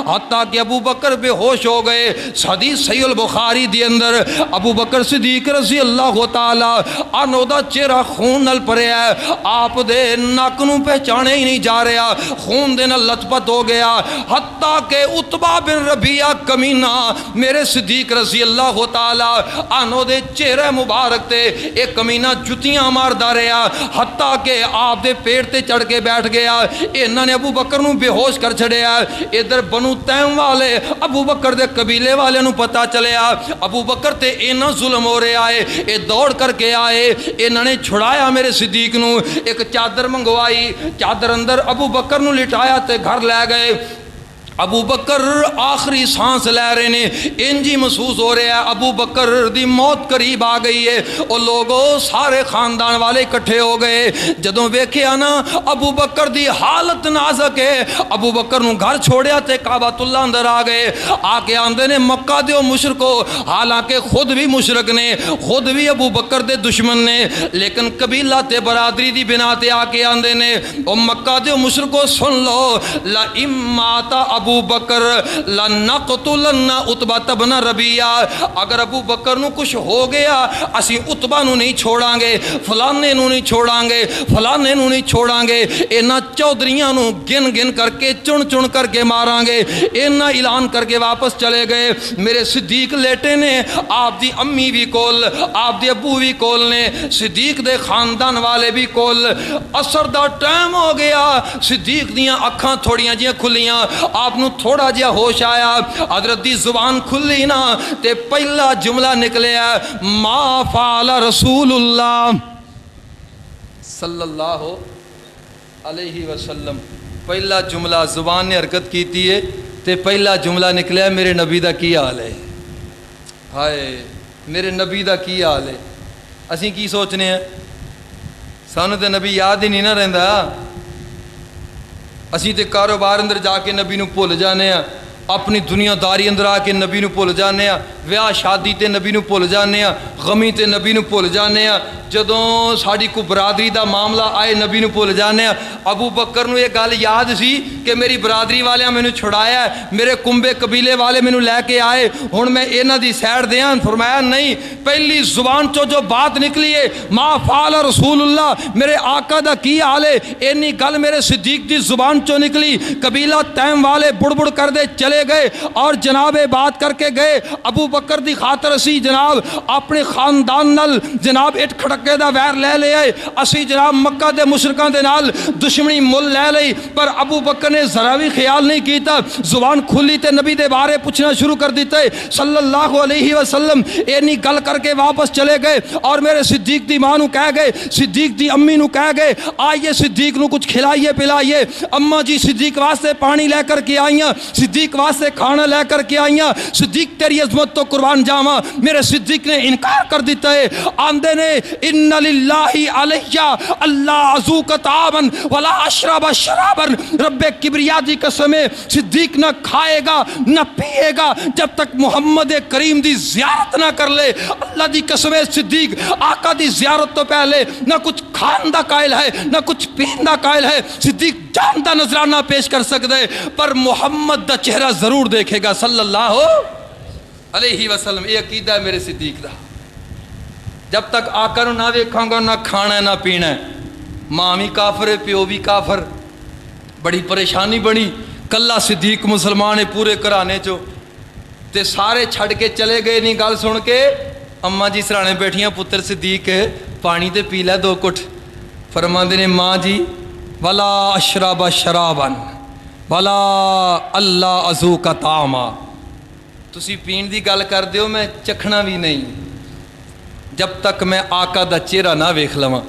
حتیٰ کہ ابو بکر بے ہوش ہو گئے. حدیث صحیح البخاری دی اندر ابو بکر صدیق رضی رضی اللہ تعالی عنہ دا چہرہ خون نال بھریا ہے، آپ دے نک نو پہچانے ہی نہیں جا رہا، خون دے نال لت پت ہو گیا، حتیٰ کہ عتبہ بن ربیعہ کمینہ میرے صدیق رضی اللہ تعالی عنہ دے چہرے مبارک تے ایک کمینہ جتیاں ماردا رہا، حتیٰ کہ آپ دے پیٹ تے چڑھ کے بیٹھ گیا۔ انہاں نے ابو بکر نو بے ہوش کر چھڑیا۔ ادھر بنو تیم والے ابو بکر دے قبیلے والے نو پتہ چلیا ابو بکر تے اینا ظلم ہو رہا ہے، اے دوڑ کر کے آئے، انہاں نے چھڑایا میرے صدیق نو، ایک چادر منگوائی، چادر اندر ابو بکر نو لٹایا تے گھر لے گئے۔ ابو بکر آخری سانس لے رہے نے، انجی محسوس ہو رہا ہے ابو بکر دی موت قریب آ گئی ہے۔ اور لوگوں سارے خاندان والے اکٹھے ہو گئے، جدوں ویکھیا نا ابو بکر دی حالت نازک ہے، ابو بکر نو گھر چھوڑیا تے کعبۃ اللہ اندر آ گئے۔ آ کے آندے نے مکہ دیو مشرکو، حالانکہ خود بھی مشرک نے، خود بھی ابو بکر دے دشمن نے، لیکن قبیلہ تے برادری دی بنا تے آ کے آندے نے او مکہ دیو مشرکو سن لو، لا اماتا ابو بکر لنقتلن عتبہ بن ربیعہ، اگر ابو بکر نو کچھ ہو گیا اسی عتبہ نو نہیں چھوڑاں گے، فلانے نو نہیں چھوڑاں گے، فلانے نو نہیں چھوڑاں گے، انہاں چودھریاں نو گن گن کر کے چن چن کر کے ماراں گے۔ انہاں اعلان کر کے واپس چلے گئے۔ میرے صدیق لیٹے نے، آپ دی امی بھی کول، آپ دی ابو بھی کول نے، صدیق دے خاندان والے بھی کول۔ عصر دا ٹائم ہو گیا، صدیق دیاں اکھاں تھوڑیاں جیاں کھلیاں، آپ نو تھوڑا جہا ہوش آیا، حضرت دی زبان کھلی نا تے پہلا جملہ نکلیا ما فعل رسول اللہ صلی اللہ علیہ وسلم۔ پہلا جملہ زبان نے حرکت کیتی ہے تے پہلا جملہ نکلیا میرے نبی دا کی حال ہے۔ ہائے میرے نبی دا کی حال ہے۔ اسی کی سوچنے ہیں؟ سانو تے نبی یاد ہی نہیں نہ رہندا، اسی تے کاروبار اندر جا کے نبی نو بھول جانے ہیں، اپنی دنیا داری اندر آ کے نبی نو بھول جانے ہیں، ویاہ شادی تے نبی نو بھول جانے ہیں، غمی تے نبی نو بھول جانے ہیں، جدوں ساڈی کو برادری دا معاملہ آئے نبی نو بھول جانے ہیں۔ ابو بکر نو یہ گل یاد سی کہ میری برادری والیاں مینوں چھڑایا ہے، میرے کنبے قبیلے والے مینوں لے کے آئے، ہن میں انہاں دی سیڈ دیاں؟ فرمایا نہیں، پہلی زبان چو جو بات نکلی ہے ما فعل رسول اللہ، میرے آقا دا کی حال ہے، اینی گل میرے صدیق دی زبان چو نکلی۔ قبیلہ تیم والے بڑ بڑ کر دے چلے گئے اور جناب بات کر کے گئے۔ ابو بکر دی خاطر اسی جناب اپنے خاندان نال جناب اٹھ کھڑکے دا ویر لے لے آئے، اسی جناب مکہ دے مشرکاں دے نال دشمنی مل لے لئی، پر ابو بکر نے ذرا بھی خیال نہیں کیتا، زبان کھلی تے نبی دے بارے پوچھنا شروع کر دیتے صلی اللہ علیہ وسلم۔ اینی گل کر کے واپس چلے گئے اور میرے صدیق دی ماں نو کہہ گئے، صدیق دی امی نو کہہ گئے آئیے صدیق نو کچھ کھلائیے پلائیے۔ اماں جی صدیق واسطے پانی لے کر کے آئیاں، صدیق واسطے کھانا لے کر کے آئیاں، صدیق تیری عظمت تو قربان جاواں۔ میرے صدیق نے انکار کر دیتا ہے، آندے نے ان للہ علیہ اللہ ازوق طعاما ولا اشرب شرابا، رب کبریا دی قسم ہے صدیق نہ کھائے گا نہ پیے گا جب تک محمد کریم دی زیارت نہ کر لے۔ اللہ دی قسم ہے صدیق آقا دی زیارت تو پہلے نہ کچھ کھان دا قائل ہے نہ کچھ پین دا قائل ہے، صدیق جان دا نذرانہ پیش کر سکتے پر محمد دا چہرہ ضرور دیکھے گا صلی اللہ علیہ وسلم۔ یہ عقیدہ ہے میرے صدیق دا، جب تک آقا نو نہ ویکھاں گا نہ کھانا ہے نہ پینا ہے۔ ماں بھی کافر ہے، پیو بھی کافر، بڑی پریشانی بنی۔ کلا صدیق مسلمان ہے پورے گھرانے چو، تے سارے چھڑ کے چلے گئے نہیں گل سن کے۔ اماں جی سرانے بیٹھیاں، پتر صدیق ہے پانی تے پی لے 2 گھٹ۔ فرماندے نے ماں جی ولا اشرب شرابا ولا اللہ ازوق طعاما، تسی پین دی گل کر دیو میں چکھنا بھی نہیں جب تک میں آقا دا چہرہ نہ ویکھ لواں۔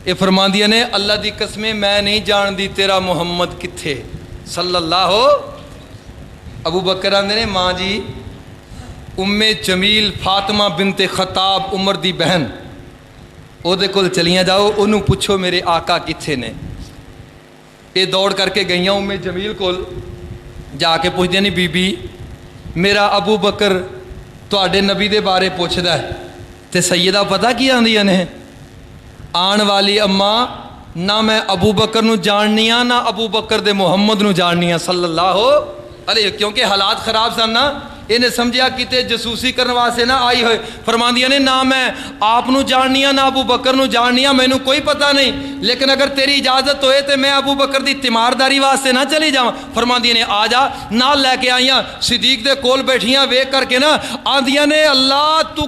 یہ فرماندیاں نے اللہ دی قسمیں میں نہیں جان دی تیرا محمد کتھے صلی اللہ۔ ابو بکر آندے نے ماں جی ام جمیل فاطمہ بنت خطاب عمر دی بہن او دے کول چلیاں جاؤ، انہوں پوچھو میرے آقا کتھے نے۔ یہ دوڑ کر کے گئیاں ام جمیل کول، جا کے پوچھ دیا نہیں بی بی میرا ابو بکر تواڈے نبی دے بارے پوچھدا ہے، تے سیدہ پتہ کی آندیاں نے آن والی اماں نہ میں ابو بکر نو جاننی ہاں نہ ابو بکر دے محمد نو جاننی ہاں صلی اللہ علیہ، کیونکہ حالات خراب سن نا۔ ਇਹਨੇ ਸਮਝਿਆ ਕਿਤੇ ਜਸੂਸੀ ਕਰਨ ਵਾਸਤੇ ਨਾ ਆਈ ਹੋਏ। ਫਰਮਾਉਂਦੀਆਂ ਨੇ ਨਾ ਮੈਂ ਆਪ ਨੂੰ ਜਾਣਨੀ ਆ ਨਾ ਅਬੂ ਬਕਰ ਨੂੰ ਜਾਣਨੀ ਆ, ਮੈਨੂੰ ਕੋਈ ਪਤਾ ਨਹੀਂ, ਲੇਕਿਨ ਅਗਰ ਤੇਰੀ ਇਜਾਜ਼ਤ ਹੋਏ ਤੇ ਮੈਂ ਅਬੂ ਬਕਰ ਦੀ ਤਿਮਾਰਦਾਰੀ ਵਾਸਤੇ ਨਾ ਚਲੀ ਜਾਵਾਂ। ਫਰਮਾਉਂਦੀਆਂ ਨੇ ਆ ਜਾ, ਨਾਲ ਲੈ ਕੇ ਆਈਆਂ, ਸਿੱਦੀਕ ਦੇ ਕੋਲ ਬੈਠੀਆਂ, ਵੇਖ ਕਰਕੇ ਨਾ ਆਂਦੀਆਂ ਨੇ ਅੱਲਾ ਤੂੰ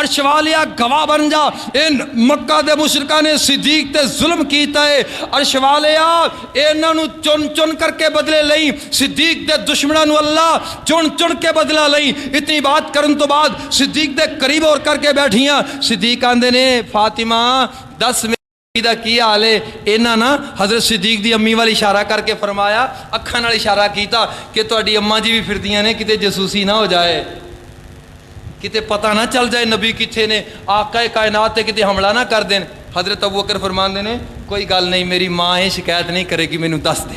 ਅਰਸ਼ ਵਾਲਿਆ ਗਵਾਹ ਬਣ ਜਾ, ਇਹ ਮੱਕਾ ਦੇ ਮੁਸ਼ਰਿਕਾਂ ਨੇ ਸਿੱਦੀਕ ਤੇ ਜ਼ੁਲਮ ਕੀਤਾ ਹੈ। ਅਰਸ਼ ਵਾਲਿਆ ਇਹਨਾਂ ਨੂੰ ਚੁਣ ਚੁਣ ਕਰਕੇ ਬਦਲੇ ਲਈ, ਸਿੱਦੀਕ ਦੇ ਦੁਸ਼ਮਣਾਂ ਨੂੰ ਅੱਲਾ ਚੁਣ ਚੁਣ ਕੇ ਬਦਲਾ ਲਈ। ਇਤਨੀ ਬਾਤ ਕਰਨ ਤੋਂ ਬਾਅਦ ਸਿੱਦੀਕ ਦੇ ਕਰੀਬ ਹੋਰ ਕਰਕੇ ਬੈਠੀਆਂ। ਸਿੱਦੀਕ ਆਂਦੇ ਨੇ ਫਾਤਿਮਾ ਦੱਸ ਦਾ ਕੀ ਹਾਲ ਹੈ। ਇਹਨਾਂ ਨਾ ਹਜ਼ਰਤ ਸਿੱਦੀਕ ਦੀ ਅੰਮੀ ਵੱਲ ਇਸ਼ਾਰਾ ਕਰਕੇ ਫਰਮਾਇਆ, ਅੱਖਾਂ ਨਾਲ ਇਸ਼ਾਰਾ ਕੀਤਾ ਕਿ ਤੁਹਾਡੀ ਅੰਮਾ ਜੀ ਵੀ ਫਿਰਦੀਆਂ ਨੇ, ਕਿਤੇ ਜਸੂਸੀ ਨਾ ਹੋ ਜਾਏ, ਕਿਤੇ ਪਤਾ ਨਾ ਚੱਲ ਜਾਏ ਨਬੀ ਕਿੱਥੇ ਨੇ, ਆਕਾ ਕਾਇਨਾਤ ਤੇ ਕਿਤੇ ਹਮਲਾ ਨਾ ਕਰ ਦੇਣ। ਹਜ਼ਰਤ ਅਬੂ ਬਕਰ ਫਰਮਾਉਂਦੇ ਨੇ ਕੋਈ ਗੱਲ ਨਹੀਂ, ਮੇਰੀ ਮਾਂ ਇਹ ਸ਼ਿਕਾਇਤ ਨਹੀਂ ਕਰੇਗੀ, ਮੈਨੂੰ ਦੱਸ ਦੇ।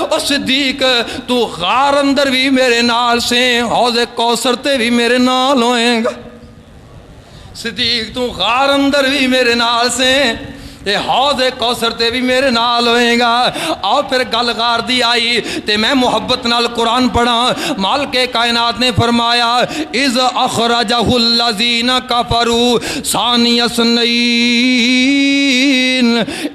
او صدیق تو غار اندر بھی میرے نال سے حوض کوثر تے بھی میرے نال ہوئیں گا صدیق تو غار اندر بھی میرے نال سے تے حوض کوثر تے بھی میرے نال ہوئے گا آؤ پھر گل غار دی آئی تے میں محبت نال قرآن پڑھا مالک کائنات نے فرمایا اذ اخرجہ الذین کفروا ثانی اثنین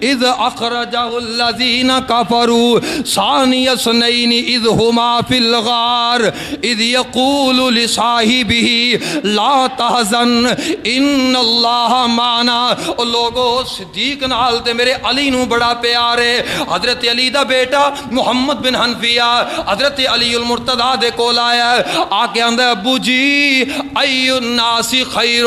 اذ اخرجہ الذین کفروا ثانی اثنین اذ ہما فی الغار اذ یقول لصاحبہ لا تحزن ان اللہ معنا لوگو صدیق نال تے میرے علی نو بڑا پیار ہے حضرت علی دا بیٹا محمد بن حنفیہ حضرت علی المرتضی دے کول آیا آکے آندا ابو جی ای الناس خیر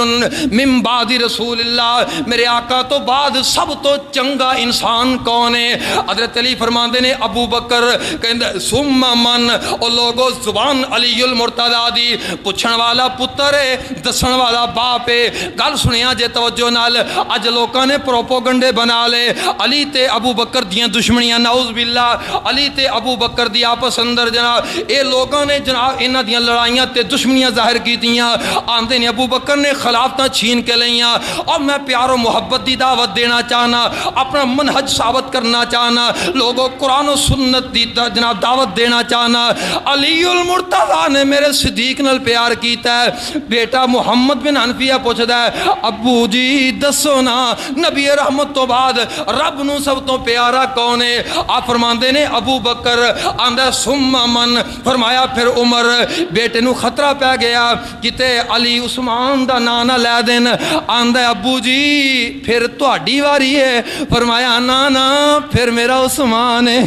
من بعد رسول اللہ میرے آقا تو بعد سب تو چنگا انسان کون ہے حضرت علی فرماندے نے ابو بکر کہندے ثم من او لوگو زبان علی المرتضی دی پوچھن والا پتر ہے دسن والا باپ ہے گل سنیا جے توجہ نال اج لوکاں نے پروپوگنڈے بنا لے علی تے ابو بکر دیاں دشمنیاں نعوذ باللہ علی تے ابو بکر دی آپس اندر جناب اے لوگاں نے جناب انہاں دیاں لڑائیاں تے دشمنیاں ظاہر کیتیاں آندے نے ابو بکر نے خلافتاں چھین کے لیاں اور میں پیار و محبت دی دعوت دینا چاہنا اپنا منہج ثابت کرنا چاہنا لوگوں قرآن و سنت دی جناب دعوت دینا چاہنا علی المرتضی نے میرے صدیق نال پیار کیتا ہے بیٹا محمد بن حنفیہ پوچھدا ہے ابو جی دسو نا نبی رحمت تو بعد رب نو سب تو پیارا کون ہے آپ فرماندے نے ابو بکر آندہ ثم من فرمایا پھر عمر بیٹے نو خطرہ پہ گیا کتے علی عثمان دا نانا لے دین آندہ ابو جی پھر تہاڈی واری ہے فرمایا نانا پھر میرا عثمان ہے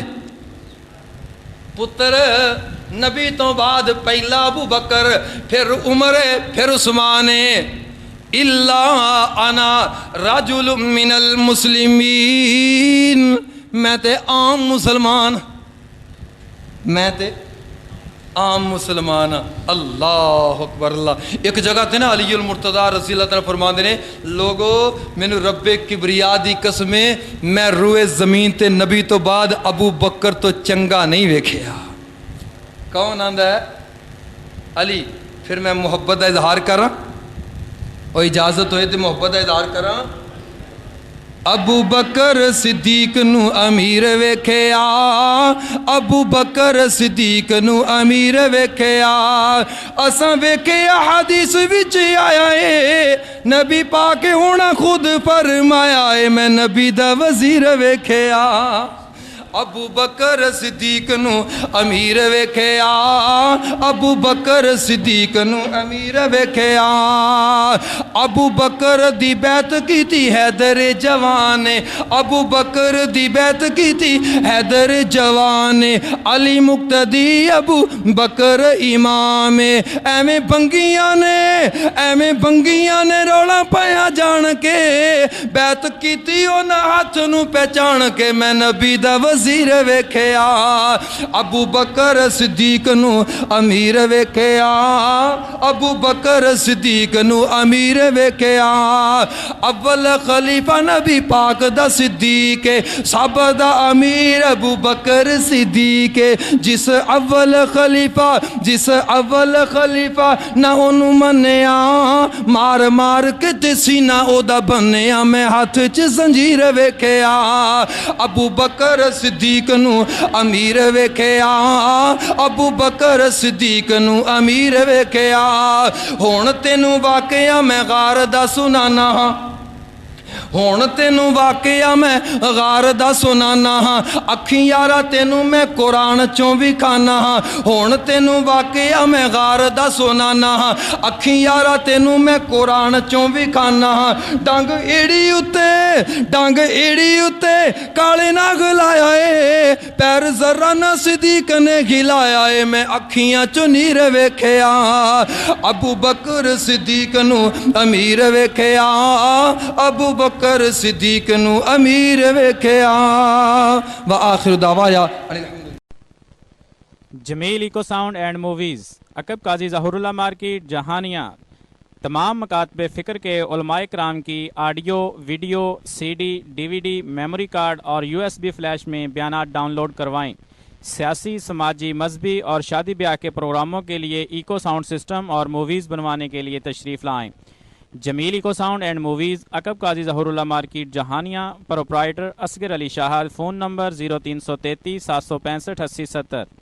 پتر نبی تو بعد پہلا ابو بکر پھر عمر پھر عثمان ہے اللہ انا رجل من المسلمین میں تے عام مسلمان میں تے عام مسلمان اللہ اکبر اللہ ایک جگہ تے نا علی المرتضی رضی اللہ تعالیٰ فرماندے نے لوگو مینو رب کبریا دی قسمیں میں روئے زمین تے نبی تو بعد ابو بکر تو چنگا نہیں ویکھیا کون آندا ہے علی پھر میں محبت دا اظہار کراں اور اجازت ہوئے تو محبت اظہار کراں ابو بکر صدیق نو امیر ویکھیا ابو بکر صدیق نو امیر ویکھیا اساں ویکھیا حدیث وچ آیا ہے نبی پاک ہونا خود فرمایا ہے میں نبی دا وزیر ویکھیا ابو بکر صدیق نو امیر ویکھیا ابو بکر صدیق نو امیر ویکھیا ابو بکر دی بیعت کیتی حیدر جوان ابو بکر دی بیعت کیتی حیدر جوان علی مقتدی ابو بکر امام ایویں بنگیاں نے رولا پایا جان کے بیعت کیتی انہاں ہاتھ نو پہچان کے میں نبی دا وزیر ویکھیا ابو بکر صدیق نو امیر ویکھیا ابو بکر صدیق نو امیر ویکھیا اول خلیفہ نبی پاک دا صدیق سب دا امیر ابو بکر صدیق جس اول خلیفہ نہ انہوں منیا مار کے تے سینہ او دا بنیا میں ہاتھ چ زنجیر ویکھیا ابو بکر صدیق نو امیر ویکھیا ابو بکر صدیق نو امیر ویکھیا ہون تینوں واقعہ میں غار دا سنانا ہون تینوں واقعہ میں غار دا سنانا اکھیں یارا تینوں میں قرآن چوں بھی کھانا ہون تینوں واقعہ میں غار دا سنانا اکھیں یارا تینوں میں قرآن چوں بھی کھانا ڈنگ ایڑی اتے کالے ناگ لایا ہے پیر ذرہ نہ صدیق نے گھلایا ہے میں اکھیاں چوں نیر ویکھیا ابو بکر صدیق نو امیر ویکھیا ابو بکر صدیق نو امیر ویکھیا وآخر دعوایا جمیل ایکو ساؤنڈ اینڈ موویز عقب قاضی ظہور اللہ مارکیٹ جہانیہ تمام مکاتب فکر کے علماء کرام کی audio video C D D V D memory card اور یو ایس بی فلیش میں بیانات ڈاؤن لوڈ کروائیں۔ سیاسی، سماجی، مذہبی اور شادی بیاہ کے پروگراموں کے لیے ایکو ساؤنڈ سسٹم اور موویز بنوانے کے لیے تشریف لائیں۔ جمیل ایکو ساؤنڈ اینڈ موویز، عقب Qazi Zahoor Ullah market, Jahania. Proprietor Asghar Ali Shahid. Phone number 0333 765 80 70۔